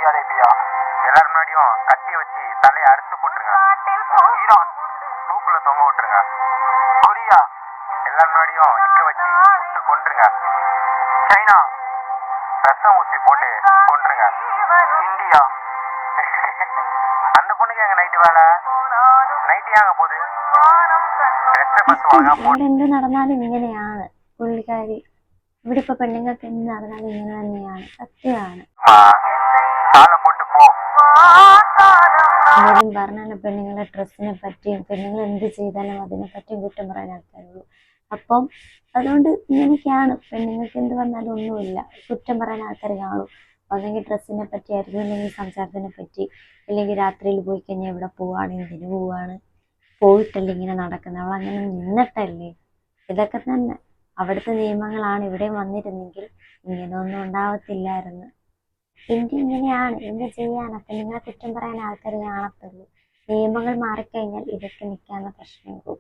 Arabia. எல்லாரும் முன்னாடியும் கத்தியை வச்சு தலையை அறுத்து போட்டுருங்க. ஈரான் தூக்குல தொங்க விட்டுருங்க. கொரியா எல்லாரும் முன்னாடியும் நிக்க வச்சு சுட்டு கொன்றுங்க. சைனா ரசம் ஊசி போட்டு கொன்றுங்க. இந்தியா அந்த பொண்ணுக்கு எங்க நைட்டு வேலை? നൈറ്റ് ചെയ്യാൻ പോത് എന്ത് നടന്നാലും ഇങ്ങനെയാണ് പുള്ളിക്കാരി. ഇവിടെ ഇപ്പൊ പെണ്ണുങ്ങൾക്ക് എന്ത് നടന്നാലും ഇങ്ങനെ തന്നെയാണ്, സത്യമാണ്. ആരും പറഞ്ഞാൽ പെണ്ണുങ്ങളുടെ ഡ്രസ്സിനെ പറ്റിയും പെണ്ണുങ്ങൾ എന്ത് ചെയ്താലും അതിനെ പറ്റിയും കുറ്റം പറയാൻ ആൾക്കാരുള്ളൂ. അപ്പം അതുകൊണ്ട് ഇങ്ങനെയൊക്കെയാണ്. പെണ്ണുങ്ങൾക്ക് എന്ത് വന്നാലും ഒന്നുമില്ല, കുറ്റം പറയാൻ ആൾക്കാർ കാണും. അല്ലെങ്കിൽ ഡ്രസ്സിനെ പറ്റിയായിരിക്കും, അല്ലെങ്കിൽ സംസാരത്തിനെ പറ്റി, അല്ലെങ്കിൽ രാത്രിയിൽ പോയി കഴിഞ്ഞാൽ എവിടെ പോവാണ്, എന്തിനു പോവാണ്, പോയിട്ടല്ലേ ഇങ്ങനെ നടക്കുന്നത്, അവൾ അങ്ങനെ നിന്നിട്ടല്ലേ. ഇതൊക്കെ തന്നെ അവിടുത്തെ നിയമങ്ങളാണ്. ഇവിടെ വന്നിരുന്നെങ്കിൽ ഇങ്ങനെയൊന്നും ഉണ്ടാവത്തില്ലായിരുന്നു. ഇന്ത്യ ഇങ്ങനെയാണ്, എന്ത് ചെയ്യാനൊക്കെ നിങ്ങളെ കുറ്റം പറയാൻ ആൾക്കാർ കാണത്തുള്ളൂ. നിയമങ്ങൾ മാറിക്കഴിഞ്ഞാൽ ഇതൊക്കെ നിൽക്കാവുന്ന പ്രശ്നമുള്ളൂ.